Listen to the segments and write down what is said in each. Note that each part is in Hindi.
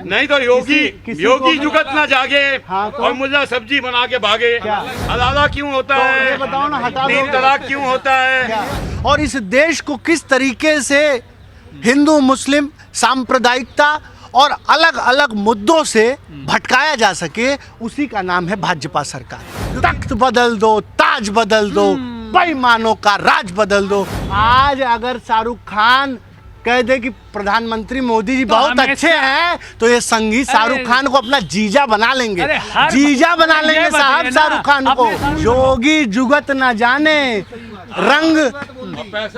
नहीं तो योगी जुगत ना जागे। हाँ, तो? और मुल्ला सब्जी बना के भागे। हलाला क्यों होता तो है? ये बताओ ना, हटा दो। 3 तलाक क्यों होता है? और इस देश को किस तरीके से हिंदू मुस्लिम सांप्रदायिकता और अलग अलग मुद्दों से भटकाया जा सके, उसी का नाम है भाजपा सरकार। तख्त बदल दो, ताज बदल दो, बेईमानों का राज बदल दो। आज अगर शाहरुख खान कह दे कि प्रधानमंत्री मोदी जी बहुत अच्छे हैं, तो ये संगीत शाहरुख खान को अपना जीजा बना लेंगे। जीजा बना लेंगे साहब शाहरुख खान को। योगी जुगत ना जाने, रंग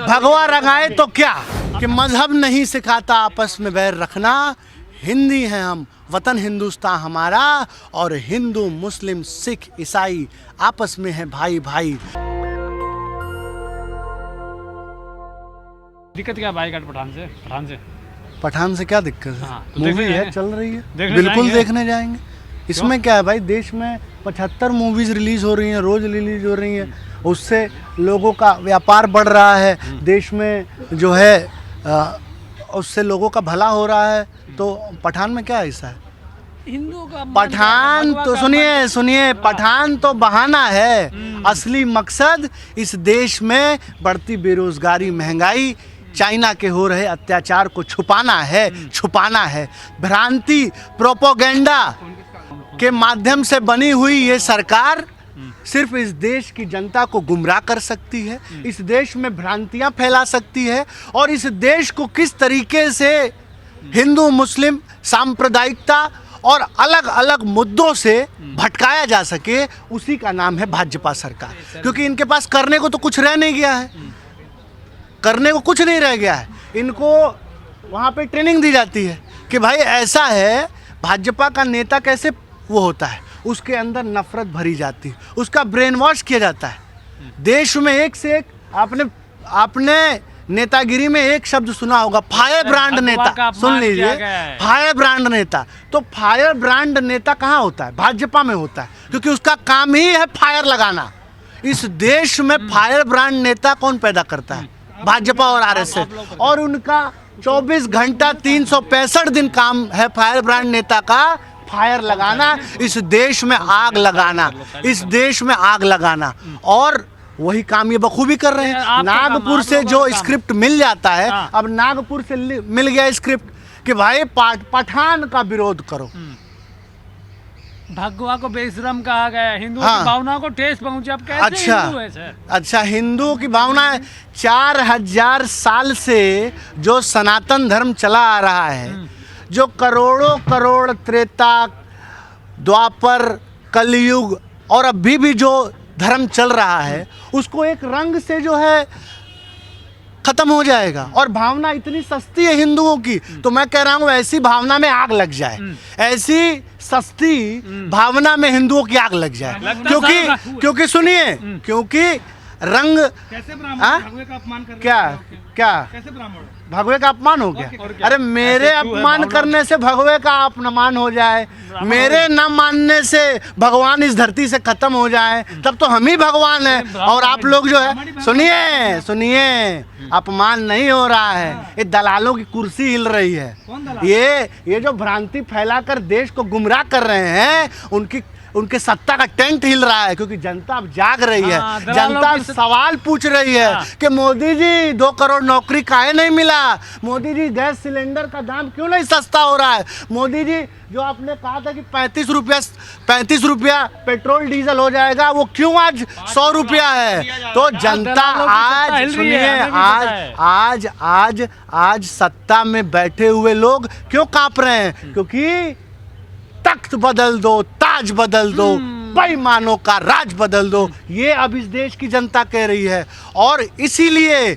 भगवा रंगाए तो क्या, कि मजहब नहीं सिखाता आपस में बैर रखना। हिंदी हैं हम, वतन हिंदुस्तान हमारा, और हिंदू मुस्लिम सिख ईसाई आपस में है भाई भाई। दिक्कत क्या बाइकाट पठान से क्या दिक्कत है? हाँ, तो मूवी है, चल रही है, बिल्कुल जाएंगे। देखने जाएंगे। इसमें क्या है भाई, देश में 75 मूवीज रिलीज हो रही हैं, रोज रिलीज हो रही हैं, उससे लोगों का व्यापार बढ़ रहा है, देश में जो है उससे लोगों का भला हो रहा है। तो पठान में क्या ऐसा है? हिंदुओं का पठान तो सुनिए, पठान तो बहाना है। असली मकसद इस देश में बढ़ती बेरोजगारी, महंगाई, चाइना के हो रहे अत्याचार को छुपाना है। भ्रांति प्रोपोगेंडा के माध्यम से बनी हुई ये सरकार सिर्फ इस देश की जनता को गुमराह कर सकती है, इस देश में भ्रांतियां फैला सकती है, और इस देश को किस तरीके से हिंदू मुस्लिम सांप्रदायिकता और अलग अलग मुद्दों से भटकाया जा सके, उसी का नाम है भाजपा सरकार। क्योंकि इनके पास करने को तो कुछ रह नहीं गया है, करने को कुछ नहीं रह गया है। इनको वहाँ पे ट्रेनिंग दी जाती है कि भाई ऐसा है, भाजपा का नेता कैसे वो होता है, उसके अंदर नफरत भरी जाती है, उसका ब्रेन वॉश किया जाता है। देश में एक से एक आपने नेतागिरी में एक शब्द सुना होगा, फायर ब्रांड नेता। सुन लीजिए, फायर ब्रांड नेता। तो फायर ब्रांड नेता कहाँ होता है? भाजपा में होता है, क्योंकि उसका काम ही है फायर लगाना। इस देश में फायर ब्रांड नेता कौन पैदा करता है? भाजपा और आरएसएस। और उनका 24 घंटा 365 दिन काम है फायर ब्रांड नेता का, फायर लगाना, इस देश में आग लगाना, इस देश में आग लगाना। और वही काम ये बखूबी कर रहे हैं। नागपुर से जो स्क्रिप्ट मिल जाता है, अब नागपुर से मिल गया स्क्रिप्ट कि भाई पठान का विरोध करो। भगवा को बेशरम कहा गया, हिंदुओं की भावनाओं को ठेस पहुंचे। अब कैसे हिंदू है सर? अच्छा, हिंदुओं की भावना है। 4000 साल से जो सनातन धर्म चला आ रहा है, जो करोड़ों करोड़ त्रेता, द्वापर, कलयुग और अभी भी जो धर्म चल रहा है, उसको एक रंग से जो है खत्म हो जाएगा। और भावना इतनी सस्ती है हिंदुओं की, तो मैं कह रहा हूँ ऐसी भावना में आग लग जाए, ऐसी सस्ती भावना में हिंदुओं की आग लग जाए। क्योंकि सुनिए, क्योंकि रंग कैसे भगवे का अपमान कर क्या कैसे ब्राह्मण भगवे का अपमान हो गया? अरे मेरे अपमान करने से भगवे का अपमान हो जाए, मेरे न मानने से भगवान इस धरती से खत्म हो जाए, तब तो हम ही भगवान हैं। और आप लोग जो है, सुनिए, अपमान नहीं हो रहा है, ये दलालों की कुर्सी हिल रही है। ये जो भ्रांति फैलाकर देश को गुमराह कर रहे हैं, उनके सत्ता का टेंट हिल रहा है। क्योंकि जनता अब जाग रही है, जनता सवाल पूछ रही है कि मोदी जी 2 करोड़ नौकरी काहे नहीं मिला? मोदी जी गैस सिलेंडर का दाम क्यों नहीं सस्ता हो रहा है? मोदी जी जो आपने कहा था कि 35 रुपया पेट्रोल डीजल हो जाएगा, वो क्यों आज 100 रुपया है? तो जनता आज, सुनिए, आज सत्ता में बैठे हुए लोग क्यों कांप रहे हैं? क्योंकि तख्त बदल दो, ताज बदल दो, बेईमानों का राज बदल दो, ये अब इस देश की जनता कह रही है। और इसीलिए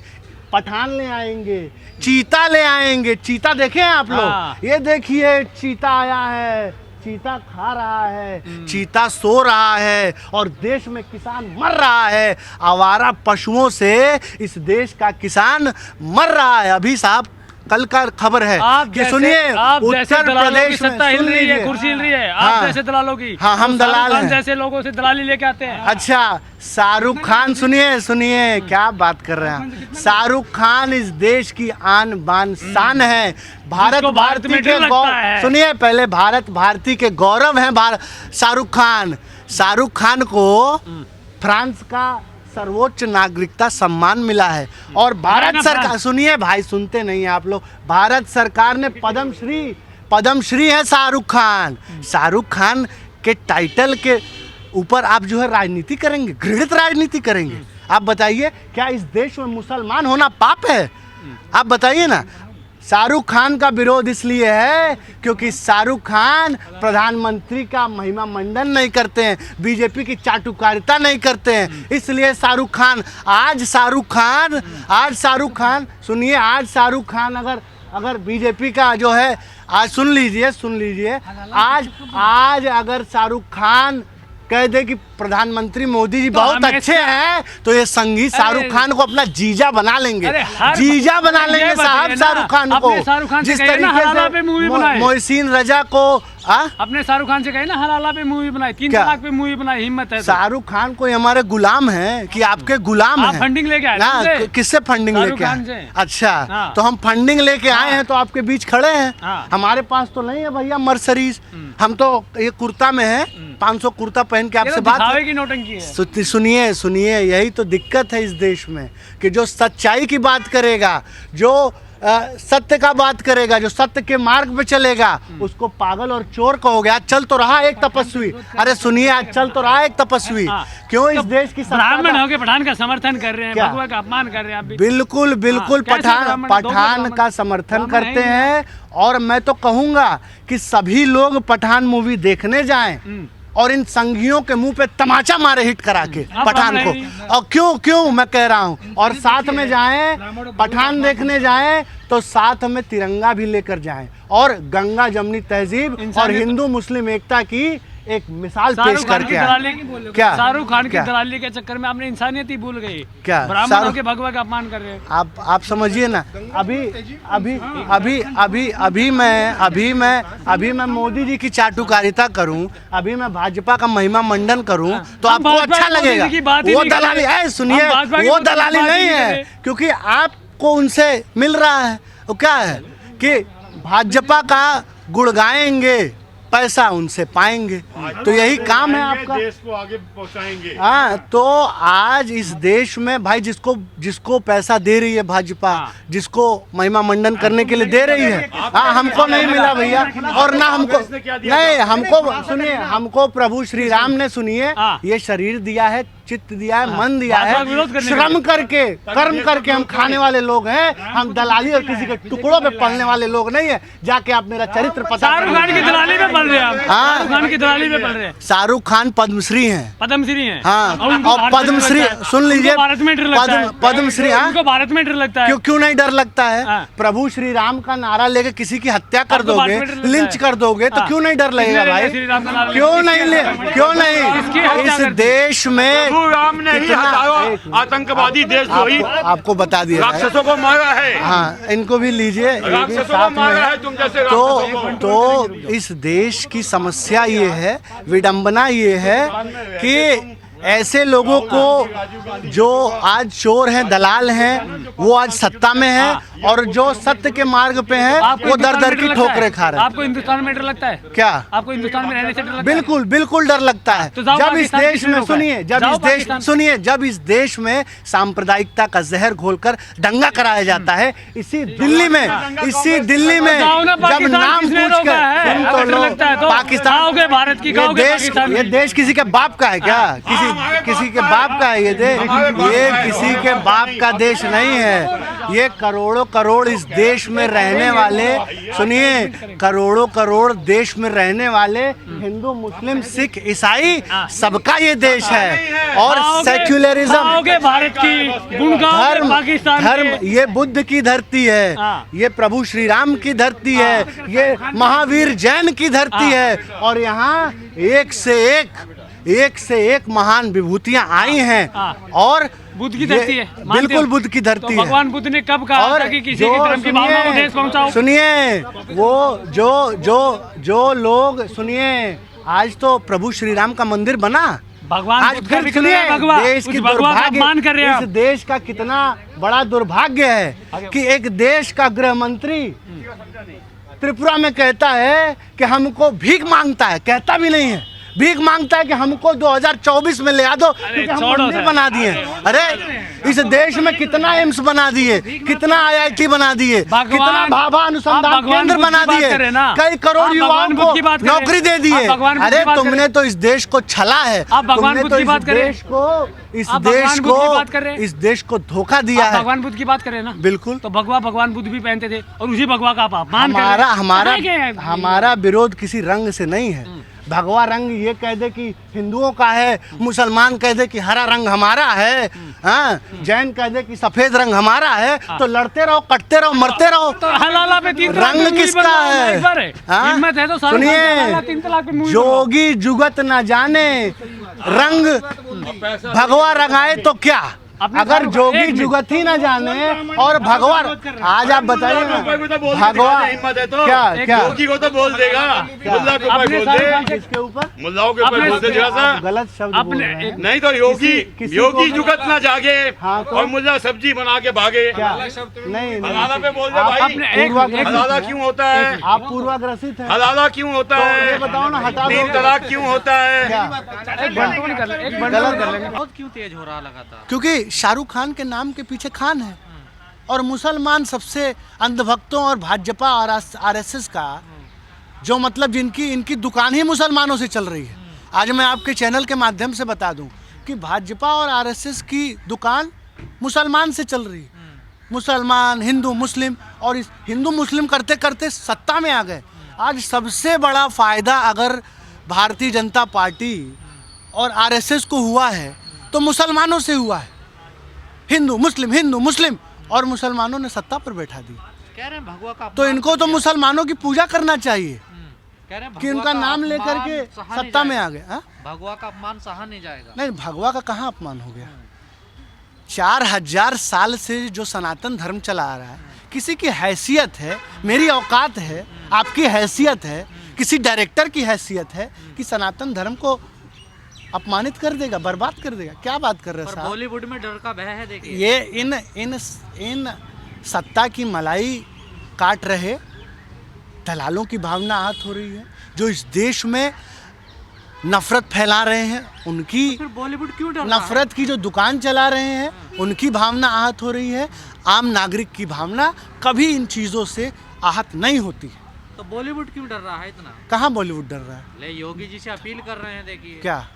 पठान ले आएंगे, चीता ले आएंगे। चीता देखे हैं आप लोग? ये देखिए, चीता आया है, चीता खा रहा है, चीता सो रहा है, और देश में किसान मर रहा है। आवारा पशुओं से इस देश का किसान मर रहा है। अभी साहब कल का खबर है कि सुनिए उत्तर प्रदेश में सत्ता हिल रही है, कुर्सी हिल रही है, आप जैसे दलालों की। हाँ, हम दलाल हैं, जैसे लोगों से दलाली लेके आते हैं। अच्छा, शाहरुख खान सुनिए क्या बात कर रहे हैं। शाहरुख खान इस देश की आन बान शान है। भारत भारती के गौरव, सुनिए पहले, भारत भारती के गौरव हैं शाहरुख खान को फ्रांस का सर्वोच्च नागरिकता सम्मान मिला है। और भारत सरकार, सुनिए भाई, सुनते नहीं हैं आप लोग, भारत सरकार ने पद्मश्री है शाहरुख खान के टाइटल के ऊपर आप जो है राजनीति करेंगे, घृणित राजनीति करेंगे। आप बताइए, क्या इस देश में मुसलमान होना पाप है? आप बताइए ना। शाहरुख खान का विरोध इसलिए है क्योंकि शाहरुख खान प्रधानमंत्री का महिमा मंडन नहीं करते हैं, बीजेपी की चाटुकारिता नहीं करते हैं, इसलिए शाहरुख खान सुनिए, आज शाहरुख खान अगर बीजेपी का जो है, आज सुन लीजिए, आज अगर शाहरुख खान कह दे कि प्रधानमंत्री मोदी जी बहुत अच्छे हैं, तो ये संगीत शाहरुख खान को अपना जीजा बना लेंगे, साहब शाहरुख खान को। जिस तरीके से मोहसिन रजा को अपने शाहरुख खान से कहे ना, हलाला पे मूवी बनाई, 3 तलाक पे मूवी बनाई, हिम्मत है। शाहरुख खान को हमारे गुलाम हैं कि आपके गुलाम हैं? फंडिंग लेके आए, किससे फंडिंग लेके आए? अच्छा, तो हम फंडिंग लेके आए हैं तो आपके बीच खड़े हैं। हमारे पास तो नहीं है भैया मर्सरीज, हम तो ये कुर्ता में है, 500 कुर्ता पहन के आपसे बात की नौटंकी है। सुनिए, यही तो दिक्कत है इस देश में कि जो सच्चाई की बात करेगा, जो सत्य का बात करेगा, जो सत्य के मार्ग पे चलेगा, उसको पागल और चोर कहोगे। आज चल तो रहा एक तपस्वी, अरे सुनिए, आज चल तो रहा एक तपस्वी। क्यों इस देश की ब्राह्मण होके पठान का समर्थन कर रहे हैं, भगवा का अपमान कर रहे हैं? बिल्कुल पठान का समर्थन करते हैं। और मैं तो कहूंगा कि सभी लोग पठान मूवी देखने जाएं और इन संघियों के मुंह पे तमाचा मारे हिट करा के पठान को। और क्यों मैं कह रहा हूं, और साथ में जाएं, पठान देखने जाएं तो साथ में तिरंगा भी लेकर जाएं और गंगा जमनी तहजीब और हिंदू मुस्लिम एकता की एक मिसाल पेश करके क्या शाहरुख खान की दलाली के चक्कर में आपने इंसानियत ही भूल गई, क्या ब्राह्मणों के भगवा का अपमान कर रहे हैं आप समझिए ना। अभी मैं मोदी जी की चाटुकारिता करूं, अभी मैं भाजपा का महिमा मंडन करूं तो आपको अच्छा लगेगा? वो दलाली है, सुनिए, वो दलाली नहीं है, क्योंकि आपको उनसे मिल रहा है। वो क्या है कि भाजपा का गुण गाएंगे, पैसा उनसे पाएंगे, तो यही काम है आपका, देश को आगे पहुंचाएंगे। हाँ, तो आज इस देश में भाई जिसको पैसा दे रही है भाजपा, जिसको महिमा मंडन करने के लिए दे रही है, हाँ, हमको नहीं मिला भैया। और ना हमको नहीं, सुनिए, हमको प्रभु श्री राम ने, सुनिए, ये शरीर दिया है, चित्त दिया है, मन दिया है, श्रम करके, कर्म करके हम खाने वाले लोग हैं। हम दलाली और किसी के टुकड़ों पे पलने वाले लोग नहीं है। जाके आप मेरा चरित्र पता, शाहरुख खान की दलाली में पल रहे हैं आप। शाहरुख खान की दलाली में पल रहे हैं। शाहरुख खान पद्मश्री हैं, हाँ, और पद्मश्री, सुन लीजिए, पद्मश्री, उनको भारत में डर लगता है। क्यों नहीं डर लगता है? प्रभु श्री राम का नारा लेके किसी की हत्या कर दोगे, लिंच कर दोगे, तो क्यों नहीं डर लगेगा भाई? क्यों नहीं? इस देश में राम ने ही हटाया आतंकवादी देश, आपको बता दिया, राक्षसों को मारा है। हाँ, इनको भी लीजिए, राक्षसों को मारा है तुम जैसे। तो इस देश की समस्या ये है, विडंबना ये है कि ऐसे लोगों को जो आज चोर हैं, दलाल हैं, वो आज सत्ता में हैं, और जो सत्य के मार्ग पे हैं वो दर की ठोकरें खा रहे हैं। आपको हिंदुस्तान में डर लगता है क्या? आपको हिंदुस्तान में रहने से डर लगता है? बिल्कुल डर लगता है। जब इस देश में, जब इस देश में सांप्रदायिकता का जहर घोलकर दंगा कराया जाता है, इसी दिल्ली में जब नाम पूछ कर पाकिस्तान, ये देश किसी के बाप का है क्या? किसी के बाप का है ये देश? ये किसी के बाप का देश नहीं है। ये करोड़ों करोड़ इस देश में रहने वाले, सुनिए, करोड़ों करोड़ देश में रहने वाले हिंदू, मुस्लिम, सिख, ईसाई, सबका ये देश है। और सेक्युलरिज्म, भारत की धर्म, ये बुद्ध की धरती है, ये प्रभु श्री राम की धरती है, ये महावीर जैन की धरती है, और यहाँ एक से एक एक से एक महान विभूतियां आई हैं हाँ। और बुद्ध की ये धरती है, मानते बिल्कुल हो? बुद्ध की तो धरती है। भगवान बुद्ध ने कब कहा था कि किसी की धर्म की भावना को ठेस पहुंचाओ? सुनिए, वो जो लोग, सुनिए, आज तो प्रभु श्री राम का मंदिर बना, भगवान आज बुद्ध का फिर भी कर रहे हैं भगवा, देश उस की भगवा का अपमान कर रहे हैं इस आप। देश का कितना बड़ा दुर्भाग्य है कि एक देश का गृह मंत्री त्रिपुरा में कहता है कि हमको भीख मांगता है, कहता भी नहीं है, भीख मांगता है कि हमको 2024 में ले आ दो क्योंकि हम छोड़ो मंदिर सर। बना दिए। अरे इस देश में कितना एम्स बना दिए, कितना IIT बना दिए, कितना भाभा अनुसंधान केंद्र बना दिए, कई करोड़ युवाओं को नौकरी दे दिए। अरे तुमने तो इस देश को छला है, तुमने तो इस देश को धोखा दिया है। भगवान बुद्ध की बात करें ना, बिल्कुल। तो भगवा भगवान बुद्ध भी पहनते थे और उसी भगवा का आप अपमान कर रहे हैं। हमारा विरोध किसी रंग से नहीं है। भगवा रंग ये कह दे कि हिंदुओं का है, मुसलमान कह दे कि हरा रंग हमारा है, हाँ, जैन कह दे कि सफेद रंग हमारा है, तो लड़ते रहो, कटते रहो, मरते रहो। तो हलाला पे 3 रंग किसका है? हाँ? हिम्मत है तो सुनिए, जोगी जुगत न जाने, रंग भगवा रंगाए तो क्या, अगर जोगी जुगत ही न जाने और भगवा, आज आप बताइए ना, भगवा हिम्मत है तो क्या क्या योगी को तो बोल देगा, मुल्ला के ऊपर बोल दे, इसके ऊपर मुल्लाओं के ऊपर बोल दे जरा सा। गलत शब्द बोल रहे हैं। नहीं तो योगी किसी योगी को- जुगत ना जागे हाँ, तो- और मुल्ला सब्जी बना के भागे। क्या नहीं हलाला पे बोल दे आप भाई, हलाला क्यों होता है, आप पूर्वाग्रसित हैं। हलाला क्यों होता तो है, ये बताओ ना, हटा दो। 3 तलाक क्यों होता है। क्या एक बंटवारा कर लेंगे, एक बंटवारा कर लेंगे। बहुत क्यों तेज हो रहा लगातार? क्योंकि शाहरुख खान के नाम के पीछे खान है और मुसलमान सबसे अंधभक्तों और भाजपा और RSS का जो मतलब जिनकी इनकी दुकान ही मुसलमानों से चल रही है। आज मैं आपके चैनल के माध्यम से बता दूं कि भाजपा और RSS की दुकान मुसलमान से चल रही है। मुसलमान, हिंदू, मुस्लिम, और इस हिंदू मुस्लिम करते करते सत्ता में आ गए। आज सबसे बड़ा फायदा अगर भारतीय जनता पार्टी और RSS को हुआ है तो मुसलमानों से हुआ है। हिंदू मुस्लिम और मुसलमानों ने सत्ता पर बैठा दी। कह रहे हैं भगवा का तो इनको तो मुसलमानों की पूजा करना चाहिए कह रहे हैं कि भगवा उनका का नाम लेकर अपमान के सहा नहीं सत्ता में जाएगा। आ गए। हाँ? भगवा का अपमान सहा नहीं जाएगा। नहीं, भगवा का कहाँ अपमान हो गया? 4000 साल से जो सनातन धर्म चला आ रहा है, किसी की हैसियत है, मेरी औकात है, आपकी हैसियत है, किसी डायरेक्टर की हैसियत है कि सनातन धर्म को अपमानित कर देगा, बर्बाद कर देगा? क्या बात कर रहे हैं पर साहब? बॉलीवुड में डर का भय है, देखिए। ये इन सत्ता की मलाई काट रहे दलालों की भावना आहत हो रही है, जो इस देश में नफरत फैला रहे हैं उनकी, फिर बॉलीवुड क्यों डर रहा है? नफरत की जो दुकान चला रहे हैं उनकी भावना आहत हो रही है। आम नागरिक की भावना कभी इन चीज़ों से आहत नहीं होती है। तो बॉलीवुड क्यों डर रहा है इतना? कहाँ बॉलीवुड डर रहा है? ले योगी जी से अपील कर रहे हैं, देखिए। क्या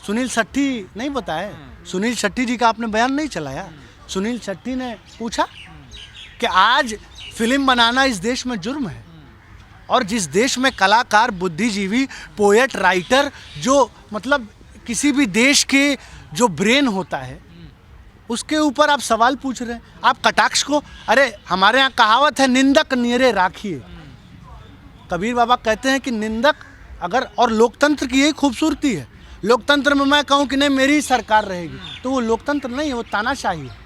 सुनील शेट्टी नहीं बताए? सुनील शेट्टी जी का आपने बयान नहीं चलाया? सुनील शेट्टी ने पूछा कि आज फिल्म बनाना इस देश में जुर्म है, और जिस देश में कलाकार, बुद्धिजीवी, पोएट, राइटर, जो मतलब किसी भी देश के जो ब्रेन होता है, उसके ऊपर आप सवाल पूछ रहे हैं। आप कटाक्ष को, अरे हमारे यहाँ कहावत है, निंदक नियरे राखिए। कबीर बाबा कहते हैं कि निंदक अगर, और लोकतंत्र की यही खूबसूरती है, लोकतंत्र में मैं कहूँ कि नहीं मेरी सरकार रहेगी, तो वो लोकतंत्र नहीं है, वो तानाशाही है।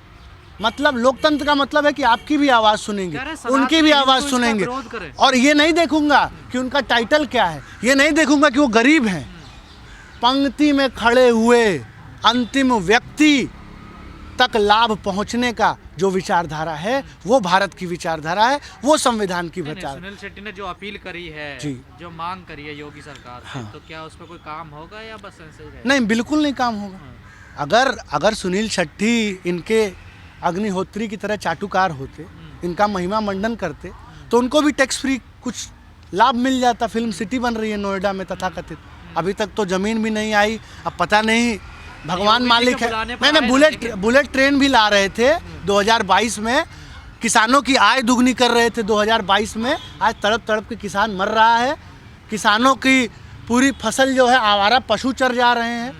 मतलब लोकतंत्र का मतलब है कि आपकी भी आवाज़ सुनेंगे, उनकी भी आवाज़ सुनेंगे, और ये नहीं देखूंगा कि उनका टाइटल क्या है, ये नहीं देखूंगा कि वो गरीब हैं। पंक्ति में खड़े हुए अंतिम व्यक्ति तक लाभ पहुंचने का जो विचारधारा है, वो भारत की विचारधारा है, वो संविधान की विचार। सुनील शेट्टी ने जो अपील करी है, जी। जो मांग करी है योगी सरकार से, हाँ। तो क्या उस पर कोई काम होगा या बस ऐसे ही रहेगा? नहीं, बिल्कुल नहीं काम होगा। अगर सुनील शेट्टी इनके अग्निहोत्री की तरह चाटुकार होते, इनका महिमा मंडन करते, तो उनको भी टैक्स फ्री कुछ लाभ मिल जाता। फिल्म सिटी बन रही है नोएडा में तथाकथित, अभी तक तो ज़मीन भी नहीं आई। अब पता नहीं भगवान मालिक है। मैंने बुलेट ट्रेन भी ला रहे थे 2022 में, किसानों की आय दुगनी कर रहे थे 2022 में। आज तड़प तड़प के किसान मर रहा है, किसानों की पूरी फसल जो है आवारा पशु चर जा रहे हैं।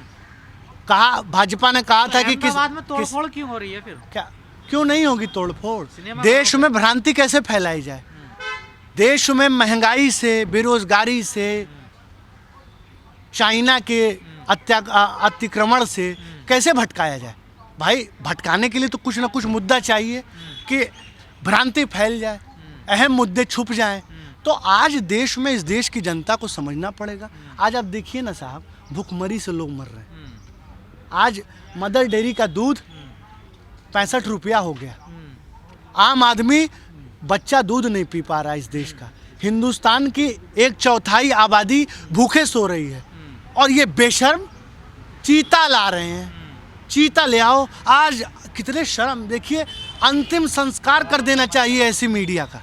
कहा, भाजपा ने कहा था कि अहमदाबाद में तोड़फोड़ क्यों हो रही है फिर? क्या क्यों नहीं होगी तोड़फोड़? देश में भ्रांति कैसे फैलाई जाए? देश में महंगाई से, बेरोजगारी से, चाइना के अतिक्रमण से कैसे भटकाया जाए। भाई भटकाने के लिए तो कुछ ना कुछ मुद्दा चाहिए कि भ्रांति फैल जाए, अहम मुद्दे छुप जाएं। तो आज देश में इस देश की जनता को समझना पड़ेगा। आज आप देखिए ना साहब, भूखमरी से लोग मर रहे हैं। आज मदर डेयरी का दूध 65 रुपया हो गया। आम आदमी बच्चा दूध नहीं पी पा रहा है इस देश का। हिंदुस्तान की 1/4 आबादी भूखे सो रही है और ये बेशर्म चीता ला रहे हैं। चीता ले आओ। आज कितने शर्म, देखिए अंतिम संस्कार कर देना चाहिए ऐसी मीडिया का।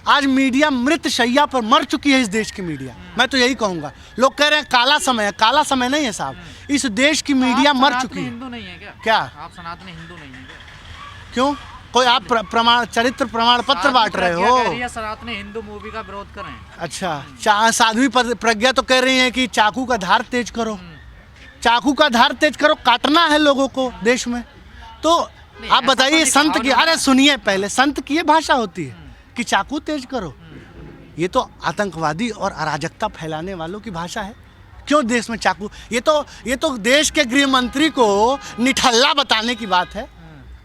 आज मीडिया मृत शैया पर मर चुकी है इस देश की मीडिया। मैं तो यही कहूँगा। लोग कह रहे हैं काला समय है, काला समय नहीं है साहब, इस देश की मीडिया मर चुकी है। हिंदू नहीं है क्या? क्या आप सनातनी हिंदू नहीं है क्या? क्यों? कोई आप प्रमाण चरित्र प्रमाण पत्र बांट रहे हो? सनातनी हिंदू मूवी का विरोध कर रहे हैं। अच्छा, साध्वी प्रज्ञा तो कह रही है कि चाकू का धार तेज करो, चाकू का धार तेज करो, काटना है लोगों को देश में। तो आप बताइए संत की, अरे सुनिए पहले, संत की ये भाषा होती है कि चाकू तेज करो? ये तो आतंकवादी और अराजकता फैलाने वालों की भाषा है। क्यों देश में चाकू? ये तो देश के गृह मंत्री को निठल्ला बताने की बात है।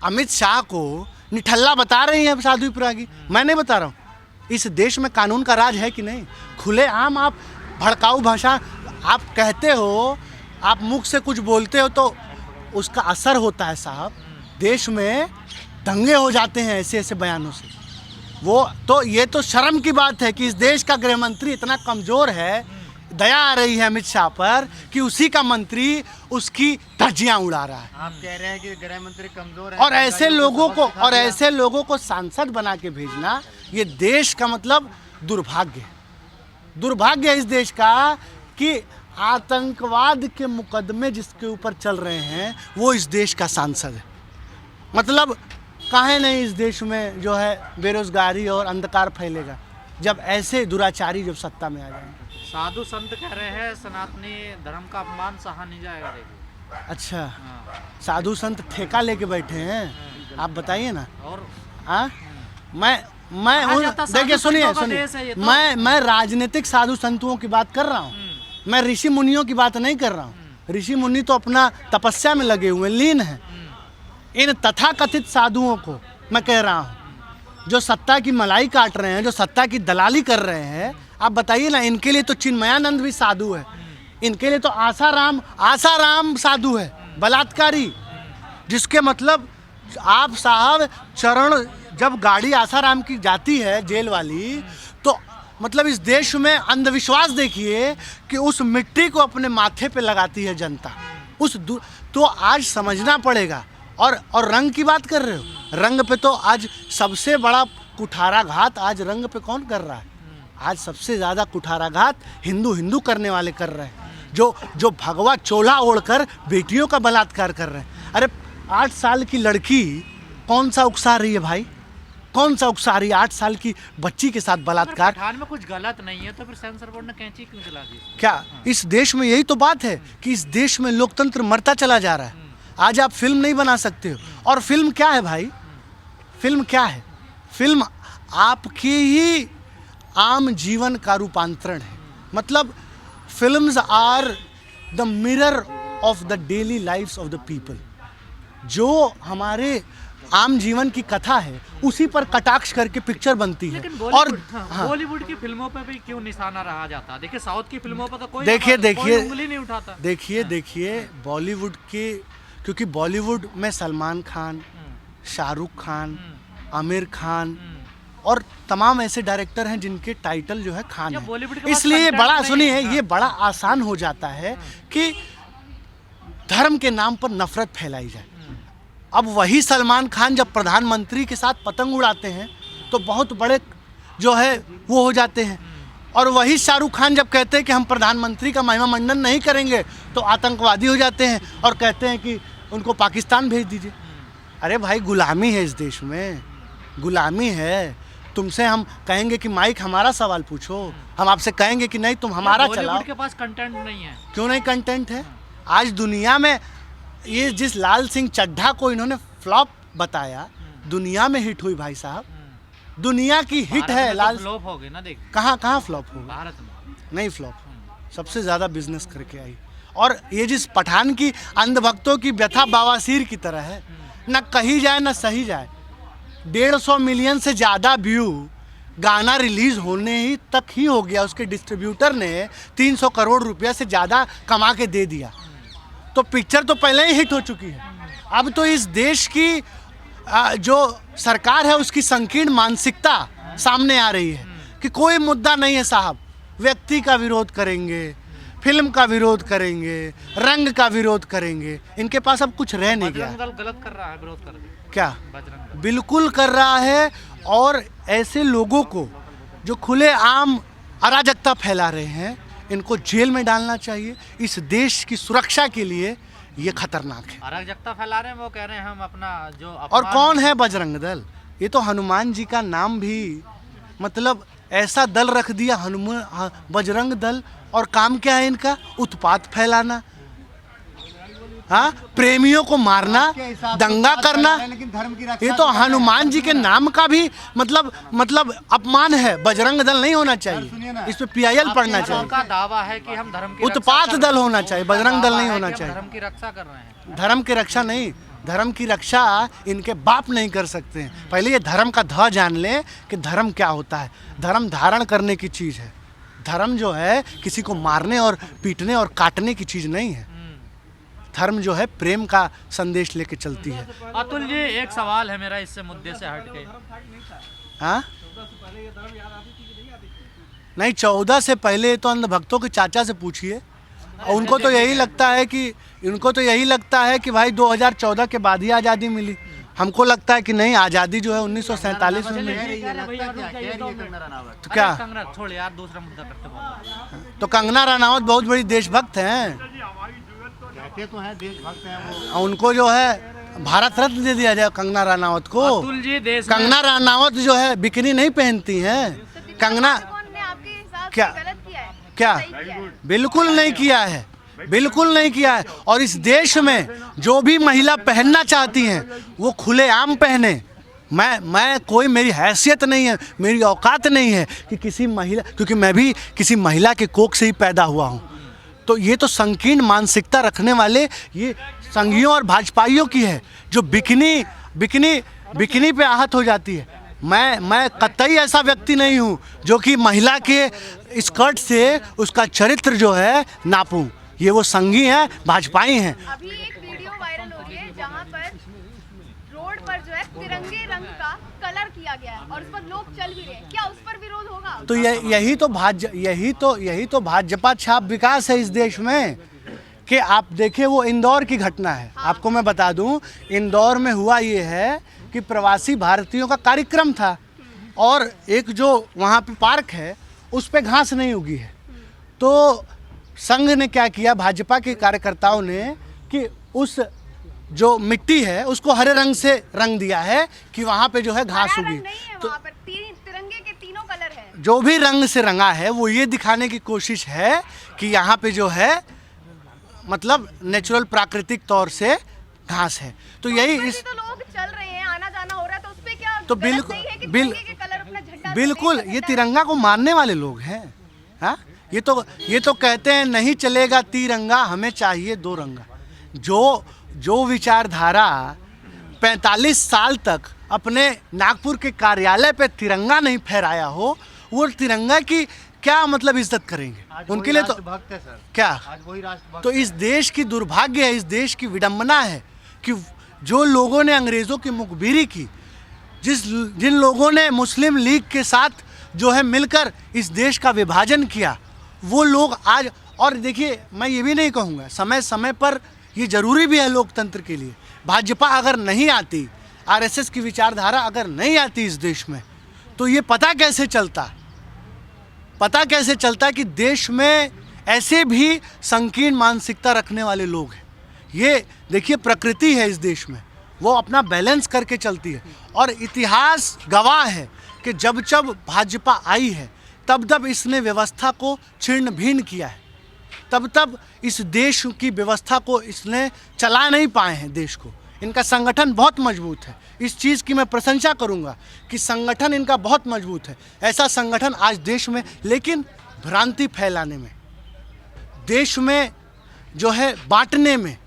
अमित शाह को निठल्ला बता रही हैं साध्वी प्रज्ञा। मैं नहीं बता रहा हूँ। इस देश में कानून का राज है कि नहीं? खुलेआम आप भड़काऊ भाषा आप कहते हो, आप मुख से कुछ बोलते हो तो उसका असर होता है साहब। देश में दंगे हो जाते हैं ऐसे ऐसे बयानों से। वो तो ये तो शर्म की बात है कि इस देश का गृह मंत्री इतना कमज़ोर है। दया आ रही है अमित शाह पर कि उसी का मंत्री उसकी धज्जियां उड़ा रहा है। आप कह रहे हैं कि गृह मंत्री कमजोर है और ऐसे लोगों को सांसद बना के भेजना, ये देश का मतलब दुर्भाग्य है इस देश का कि आतंकवाद के मुकदमे जिसके ऊपर चल रहे हैं वो इस देश का सांसद है। मतलब काहे नहीं इस देश में जो है बेरोजगारी और अंधकार फैलेगा जब ऐसे दुराचारी जब सत्ता में आ जाएंगे। साधु संत कह रहे हैं सनातनी धर्म का अपमान सहा नहीं जाएगा। देखिए, अच्छा, साधु संत ठेका लेके बैठे हैं, आप बताइए ना। और देखिए सुनिए, मैं राजनीतिक साधु संतों की बात कर रहा हूँ। मैं ऋषि मुनियों की बात नहीं कर रहा हूँ। ऋषि मुनि तो अपना तपस्या में लगे हुए, लीन हैं। इन तथाकथित साधुओं को मैं कह रहा हूँ जो सत्ता की मलाई काट रहे हैं, जो सत्ता की दलाली कर रहे हैं। आप बताइए ना, इनके लिए तो चिन्मयानंद भी साधु है, इनके लिए तो आसाराम साधु है, बलात्कारी। जिसके मतलब आप साहब चरण, जब गाड़ी आसाराम की जाती है जेल वाली, तो मतलब इस देश में अंधविश्वास देखिए कि उस मिट्टी को अपने माथे पे लगाती है जनता। तो आज समझना पड़ेगा। और रंग की बात कर रहे हो, रंग पे तो आज सबसे बड़ा कुठाराघात आज रंग पे कौन कर रहा है? आज सबसे ज़्यादा कुठाराघात हिंदू करने वाले कर रहे हैं, जो भगवा चोला ओढ़कर बेटियों का बलात्कार कर रहे हैं। अरे 8 साल की लड़की कौन सा उकसा रही है भाई? कौन सा उकसा रही है? 8 साल की बच्ची के साथ बलात्कार। पठान में कुछ गलत नहीं है तो फिर सेंसर बोर्ड ने कैंची क्यों चला दी? क्या इस देश में यही तो बात है कि इस देश में लोकतंत्र मरता चला जा रहा है। आज आप फिल्म नहीं बना सकते हो। और फिल्म क्या है भाई? फिल्म क्या है? फिल्म आपके ही आम जीवन का रूपांतरण है। मतलब films are the mirror of the daily lifes of the people. जो हमारे आम जीवन की कथा है उसी पर कटाक्ष करके पिक्चर बनती है। और बॉलीवुड की फिल्मों पे भी क्यों निशाना रहा जाता है? देखिए साउथ की फिल्मों पर तो कोई उंगली नहीं उठाता। देखिए बॉलीवुड के, क्योंकि बॉलीवुड में सलमान खान, शाहरुख खान, आमिर खान और तमाम ऐसे डायरेक्टर हैं जिनके टाइटल जो है खान है। इसलिए बड़ा सुनिए, ये बड़ा आसान हो जाता है कि धर्म के नाम पर नफरत फैलाई जाए। अब वही सलमान खान जब प्रधानमंत्री के साथ पतंग उड़ाते हैं तो बहुत बड़े जो है वो हो जाते हैं, और वही शाहरुख खान जब कहते हैं कि हम प्रधानमंत्री का महिमा मंडन नहीं करेंगे तो आतंकवादी हो जाते हैं और कहते हैं कि उनको पाकिस्तान भेज दीजिए। अरे भाई गुलामी है इस देश में, गुलामी है। तुमसे हम कहेंगे कि माइक हमारा सवाल पूछो, हम आपसे कहेंगे कि नहीं तुम हमारा चलाओ। बॉलीवुड के पास कंटेंट नहीं है। क्यों नहीं कंटेंट है? आज दुनिया में ये जिस लाल सिंह चड्ढा को इन्होंने फ्लॉप बताया, दुनिया में हिट हुई भाई साहब। दुनिया की हिट है लाल। फ्लॉप हो गई ना, देख कहाँ फ्लॉप हो गई? भारत में नहीं फ्लॉप, सबसे ज़्यादा बिजनेस करके आई। और ये जिस पठान की अंधभक्तों की व्यथा बवासीर की तरह है, न कही जाए न सही जाए। 150 मिलियन से ज़्यादा व्यू गाना रिलीज़ होने ही तक ही हो गया, उसके डिस्ट्रीब्यूटर ने 300 करोड़ रुपया से ज़्यादा कमा के दे दिया। तो पिक्चर तो पहले ही हिट हो चुकी है। अब तो इस देश की जो सरकार है उसकी संकीर्ण मानसिकता सामने आ रही है कि कोई मुद्दा नहीं है साहब, व्यक्ति का विरोध करेंगे, फिल्म का विरोध करेंगे, रंग का विरोध करेंगे। इनके पास अब कुछ रह नहीं गया। बजरंग दल गलत कर रहा है विरोध करके। क्या? बजरंग दल बिल्कुल कर रहा है। और ऐसे लोगों को जो खुले आम अराजकता फैला रहे हैं, इनको जेल में डालना चाहिए। इस देश की सुरक्षा के लिए ये खतरनाक है। अराजकता फैला रहे हैं, वो कह रहे हैं हम अपना जो और कौन है बजरंग दल? ये तो हनुमान जी का नाम भी, मतलब ऐसा दल रख दिया हनुमान, बजरंग दल। और काम क्या है इनका? उत्पात फैलाना, हाँ, प्रेमियों को मारना, दंगा करना। लेकिन धर्म की रक्षा ये तो हनुमान जी के नाम का भी मतलब अपमान है। बजरंग दल नहीं होना चाहिए, इस पे PIL पढ़ना चाहिए। का दावा है कि हम धर्म की उत्पात दल होना चाहिए, बजरंग दल नहीं होना चाहिए। धर्म की रक्षा कर रहे हैं। धर्म की रक्षा नहीं, धर्म की रक्षा इनके बाप नहीं कर सकते हैं। पहले ये धर्म का ध जान लें कि धर्म क्या होता है। धर्म धारण करने की चीज़ है। धर्म जो है किसी को मारने और पीटने और काटने की चीज़ नहीं है। धर्म जो है प्रेम का संदेश लेके चलती है। अतुल जी, एक सवाल है मेरा इससे मुद्दे से हट के। हाँ, नहीं, 14 से पहले तो अंधभक्तों के चाचा से पूछिए। और उनको तो यही लगता है कि भाई 2014 के बाद ही आज़ादी मिली। हमको लगता है कि नहीं, आज़ादी जो है 1947 में मिली। तो क्या? कंगना छोड़ यार, दूसरा मुद्दा करते हैं। तो कंगना रनावत बहुत बड़ी देशभक्त हैं। कहते तो हैं देशभक्त हैं वो। और उनको जो है भारत रत्न दे दिया जाए कंगना रनावत को। अतुल जी, देश में कंगना रनावत जो है बिकनी नहीं पहनती हैं। कंगना क्या क्या? बिल्कुल नहीं किया है, बिल्कुल नहीं किया है। और इस देश में जो भी महिला पहनना चाहती हैं वो खुलेआम पहने। मैं कोई, मेरी हैसियत नहीं है, मेरी औकात नहीं है कि किसी महिला, क्योंकि मैं भी किसी महिला के कोख से ही पैदा हुआ हूँ। तो ये तो संकीर्ण मानसिकता रखने वाले ये संघियों और भाजपाइयों की है, जो बिकनी पे आहत हो जाती है। मैं कतई ऐसा व्यक्ति नहीं हूँ जो कि महिला के स्कर्ट से उसका चरित्र जो है नापूं। ये वो संघी हैं, भाजपाई हैं। अभी एक वीडियो वायरल हो रही है जहाँ पर रोड पर जो है तिरंगे रंग का कलर किया गया है और उस पर लोग चल भी रहे हैं। क्या उस पर विरोध होगा? तो यही तो भाजपा छाप विकास है इस देश में। कि आप देखिए, वो इंदौर की घटना है। आपको मैं बता दूं, इंदौर में हुआ ये है कि प्रवासी भारतीयों का कार्यक्रम था और एक जो वहाँ पे पार्क है उस पे घास नहीं उगी है। तो संघ ने क्या किया, भाजपा के कार्यकर्ताओं ने, कि उस जो मिट्टी है उसको हरे रंग से रंग दिया है कि वहाँ पे जो है घास उगी। तो वहाँ पर तिरंगे के तीनों कलर हैं। जो भी रंग से रंगा है वो ये दिखाने की कोशिश है कि यहाँ पे जो है मतलब नेचुरल प्राकृतिक तौर से घास है। तो यही इस तो लोग चल रहे हैं, आना जाना हो रहा है, तो उस पे क्या तो बिल्कुल ये तिरंगा को मारने वाले लोग हैं। हाँ, ये तो कहते हैं नहीं चलेगा तिरंगा, हमें चाहिए दो रंगा। जो विचारधारा 45 साल तक अपने नागपुर के कार्यालय पे तिरंगा नहीं फहराया हो, वो तिरंगा की क्या मतलब इज्जत करेंगे? उनके लिए तो भक्त है सर। क्या? आज वही राष्ट्रभक्त। तो इस देश की दुर्भाग्य है, इस देश की विडंबना है कि जो लोगों ने अंग्रेज़ों की मुखबिरी की, जिन लोगों ने मुस्लिम लीग के साथ जो है मिलकर इस देश का विभाजन किया, वो लोग आज, और देखिए मैं ये भी नहीं कहूँगा, समय समय पर ये ज़रूरी भी है लोकतंत्र के लिए। भाजपा अगर नहीं आती, RSS की विचारधारा अगर नहीं आती इस देश में, तो ये पता कैसे चलता कि देश में ऐसे भी संकीर्ण मानसिकता रखने वाले लोग हैं। ये देखिए, प्रकृति है इस देश में, वो अपना बैलेंस करके चलती है। और इतिहास गवाह है कि जब भाजपा आई है तब इसने व्यवस्था को छिन्न भिन्न किया है। तब इस देश की व्यवस्था को इसने चला नहीं पाए हैं देश को। इनका संगठन बहुत मजबूत है, इस चीज़ की मैं प्रशंसा करूंगा कि संगठन इनका बहुत मजबूत है। ऐसा संगठन आज देश में, लेकिन भ्रांति फैलाने में, देश में जो है बांटने में,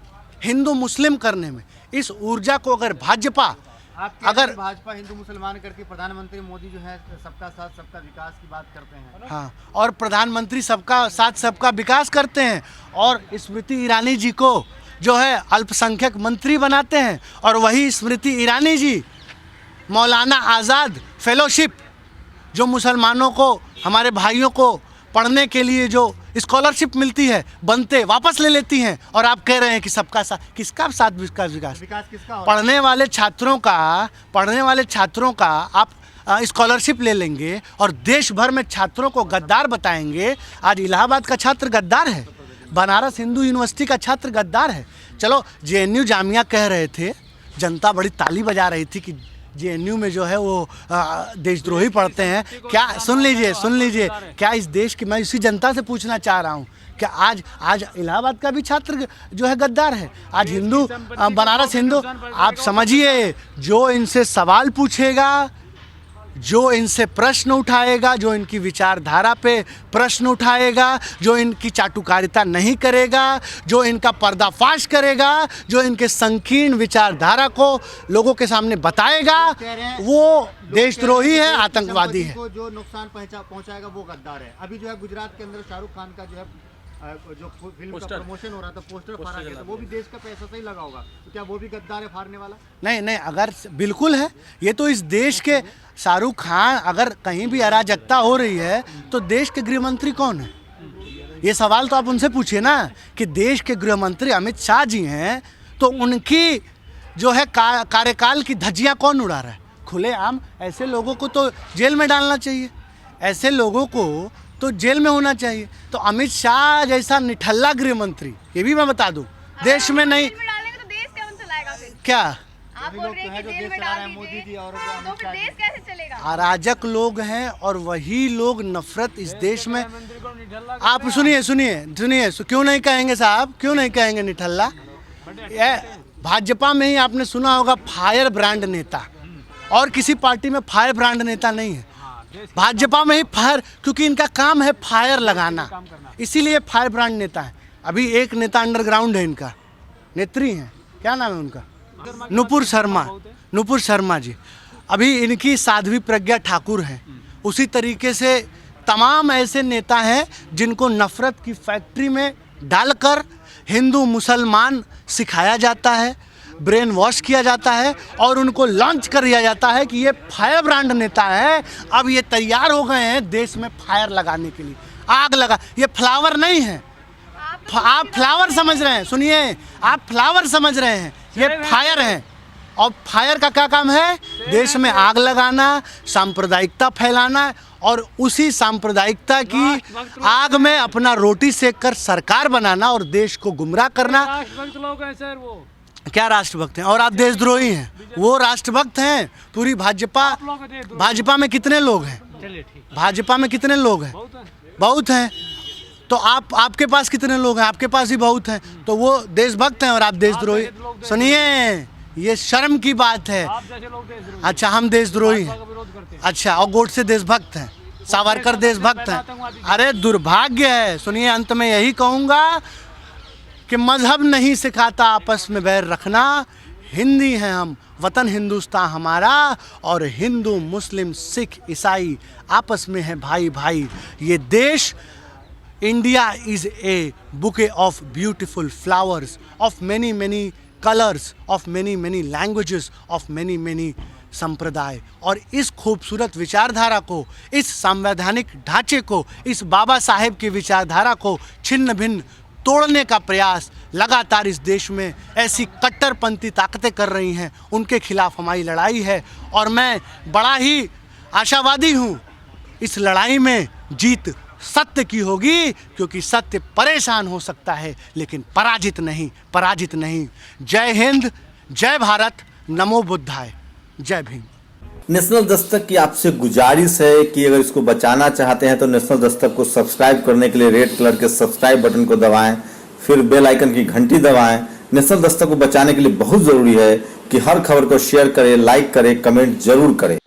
हिंदू मुस्लिम करने में, इस ऊर्जा को अगर भाजपा अगर भाजपा हिंदू मुसलमान करके प्रधानमंत्री मोदी जो है सबका साथ सबका विकास की बात करते हैं, हाँ, और प्रधानमंत्री सबका साथ सबका विकास करते हैं और स्मृति ईरानी जी को जो है अल्पसंख्यक मंत्री बनाते हैं, और वही स्मृति ईरानी जी मौलाना आज़ाद फेलोशिप जो मुसलमानों को, हमारे भाइयों को पढ़ने के लिए जो स्कॉलरशिप मिलती है बनते वापस ले लेती हैं, और आप कह रहे हैं कि सबका साथ, किसका साथ विकास विकास किसका हो? पढ़ने वाले छात्रों का आप स्कॉलरशिप ले लेंगे और देश भर में छात्रों को गद्दार बताएंगे। आज इलाहाबाद का छात्र गद्दार है, बनारस हिंदू यूनिवर्सिटी का छात्र गद्दार है। चलो जेएनयू जामिया कह रहे थे, जनता बड़ी ताली बजा रही थी कि जेएनयू में जो है वो देशद्रोही पढ़ते हैं। क्या सुन लीजिए क्या इस देश की, मैं इसी जनता से पूछना चाह रहा हूँ, क्या आज इलाहाबाद का भी छात्र जो है गद्दार है? आज हिंदू बनारस हिंदू, आप समझिए, जो इनसे सवाल पूछेगा, जो इनसे प्रश्न उठाएगा, जो इनकी विचारधारा पे प्रश्न उठाएगा, जो इनकी चाटुकारिता नहीं करेगा, जो इनका पर्दाफाश करेगा, जो इनके संकीर्ण विचारधारा को लोगों के सामने बताएगा, वो देशद्रोही है, आतंकवादी है। जो नुकसान पहुंचाएगा वो गद्दार है। अभी जो है गुजरात के अंदर शाहरुख खान का जो है जो फिल्म का प्रमोशन हो रहा था, पोस्टर फाड़ा गया था, वो भी देश का पैसा से ही लगा होगा, तो क्या वो भी गद्दार है फाड़ने वाला? नहीं, अगर बिल्कुल है, ये तो इस देश के शाहरुख खान, अगर कहीं भी अराजकता हो रही है तो देश के गृह मंत्री कौन है? ये सवाल तो आप उनसे पूछिए ना कि देश के गृह मंत्री अमित शाह जी हैं, तो उनकी जो है कार्यकाल की धज्जियां कौन उड़ा रहा है? खुलेआम ऐसे लोगों को तो जेल में डालना चाहिए, ऐसे लोगों को तो जेल में होना चाहिए। तो अमित शाह जैसा निठल्ला गृह मंत्री, ये भी मैं बता दूं, देश में नहीं, जेल में डालेंगे तो देश कौन चलाएगा फिर? क्या आप बोल रहे हैं कि जेल में डाल दीजिए, तो फिर देश कैसे चलेगा? अराजक लोग हैं और वही लोग नफरत इस देश में। आप सुनिए, क्यों नहीं कहेंगे साहब, क्यों नहीं कहेंगे निठल्ला? भाजपा में ही आपने सुना होगा फायर ब्रांड नेता, और किसी पार्टी में फायर ब्रांड नेता नहीं है। भाजपा में ही फायर, क्योंकि इनका काम है फायर लगाना, इसीलिए फायर ब्रांड नेता है। अभी एक नेता अंडरग्राउंड है, इनका नेत्री हैं, क्या नाम है उनका? नुपुर शर्मा जी। अभी इनकी साध्वी प्रज्ञा ठाकुर हैं। उसी तरीके से तमाम ऐसे नेता हैं जिनको नफरत की फैक्ट्री में डालकर हिंदू मुसलमान सिखाया जाता है, ब्रेन वॉश किया जाता है, और उनको लॉन्च कर दिया जाता है कि ये फायर ब्रांड नेता है। अब ये तैयार हो गए हैं देश में फायर लगाने के लिए, आग लगा। ये फ्लावर नहीं है, आप फ्लावर समझ रहे हैं, सुनिए, आप फ्लावर समझ रहे हैं, ये फायर है। और फायर का क्या काम है? देश में आग लगाना, सांप्रदायिकता फैलाना, और उसी सांप्रदायिकता की आग में अपना रोटी सेक कर सरकार बनाना और देश को गुमराह करना। राष्ट्रभक्त लोग हैं सर वो। क्या राष्ट्रभक्त हैं? और आप देशद्रोही हैं। वो राष्ट्रभक्त हैं। पूरी भाजपा में कितने लोग हैं? भाजपा में कितने लोग हैं? बहुत हैं। तो आपके पास कितने लोग हैं? आपके पास ही बहुत हैं। तो वो देशभक्त हैं और आप देशद्रोही। सुनिए, ये शर्म की बात है। अच्छा, हम देशद्रोही हैं। अच्छा, और गोडसे देशभक्त हैं, सावरकर देशभक्त हैं। अरे दुर्भाग्य है। सुनिए, अंत में यही कहूँगा कि मजहब नहीं सिखाता आपस में बैर रखना। हिंदी हैं हम, वतन हिंदुस्तान हमारा, और हिंदू मुस्लिम सिख ईसाई आपस में है भाई भाई। ये देश, India is a bouquet of beautiful flowers of many many colours, of many many languages, of many many संप्रदाय। और इस खूबसूरत विचारधारा को, इस संवैधानिक ढांचे को, इस बाबा साहेब की विचारधारा को छिन्न भिन्न तोड़ने का प्रयास लगातार इस देश में ऐसी कट्टरपंथी ताकतें कर रही हैं। उनके खिलाफ हमारी लड़ाई है, और मैं बड़ा ही आशावादी हूँ इस लड़ाई में जीत सत्य की होगी, क्योंकि सत्य परेशान हो सकता है लेकिन पराजित नहीं। जय हिंद, जय भारत, नमो बुद्धाय, जय भीम। नेशनल दस्तक की आपसे गुजारिश है कि अगर इसको बचाना चाहते हैं तो नेशनल दस्तक को सब्सक्राइब करने के लिए रेड कलर के सब्सक्राइब बटन को दबाएं, फिर बेल आइकन की घंटी दबाएं। नेशनल दस्तक को बचाने के लिए बहुत जरूरी है कि हर खबर को शेयर करें, लाइक करें, कमेंट जरूर करें।